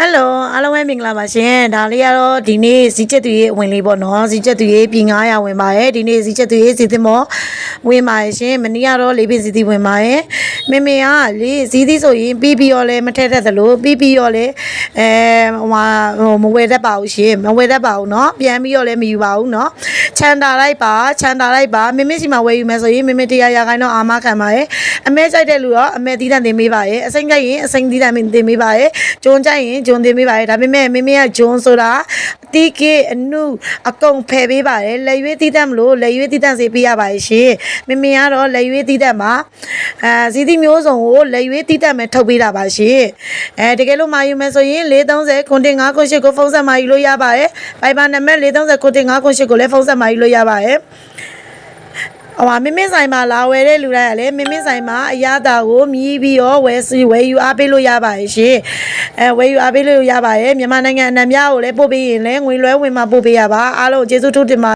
Hello အားလုံးပဲမင်္ဂလာပါရှင်ဒါလေးကတော့ဒီနေ့စီချက်သူရေးဝင်လေးပေါ့နော်စီချက်သူရေးပြည်900ဝင်ပါရဲ့ဒီနေ့စီချက်သူရေးစီသင်မောဝင်ပါရဲ့ရှင်မနေ့ကတော့လေးပင်စီသီဝင်ပါရဲ့မေမေကလေစီသီဆိုရင်ပြီးရောလဲမထက်တတ်သလိုပြီးရောလဲမဝယ်တတ်ပါဘူးရှင်မဝယ်တတ်ပါဘူးเนาะပြန်ပြီးရောလဲမယူပါဘူးเนาะချန်တာလိုက်ပါမေမေစီမှာဝယ်ယူမယ်ဆိုရင်မေမေတရားရခိုင်တော့အာမခံပါရဲ့အမဲကြိုက်တဲ့လူတော့အမဲသီးတန့်တင်ပေးပါရဲ့အစိမ့်ကြိုက်ရင်အစိမ့်သီးတန့်တင်ပေးပါရဲ့ဂျွန်ကြိုက်ရင်ဂျွန်တင်ပေးပါရဲ့ဒါပေမဲ့မေမေကဂျွန်ဆိုတာတီးကေအနုအကုန်ဖယ်ပေးပါတယ်လက်ရွေးသီးတန့်မလို့လက်ရွေးသီးတန့်စေပေးရပါရဲ့ရှင်မေမေကတော့လက်ရွေးသီးတန့်မှာစီသီမျိုးစုံကိုလက်ရွေးသီးတန့်မဲ့ထုတ်ပေးတာပါရှင်တကယ်လို့မာယူမယ်ဆိုရင်430 959 98ကိုဖုန်းဆက်မာယူလို့ရပါရဲ့ဘိုင်ဘာနံပါတ်430 959 98ကိုလည်းဖုန်းဆက်မာယူလို့ရပါရဲ့မေဆိုင်မှာလာဝယ်တဲ့လူတိုင်းကလည်းမေဆိုင်မှာအရသာကိုမြည်ပြီးတော့ဝယ်ယူအားပေးလို့ရပါရဲ့ရှင်ဝယ်ယူအားပေးလို့ရပါရဲ့မြန်မာနိုင်ငံအနှံ့ပြားကိုလည်းပို့ပေးရင်လည်းငွေလွှဲဝင်မှာပို့ပေးရပါအားလုံးကျေးဇူးထူးတင်ပါ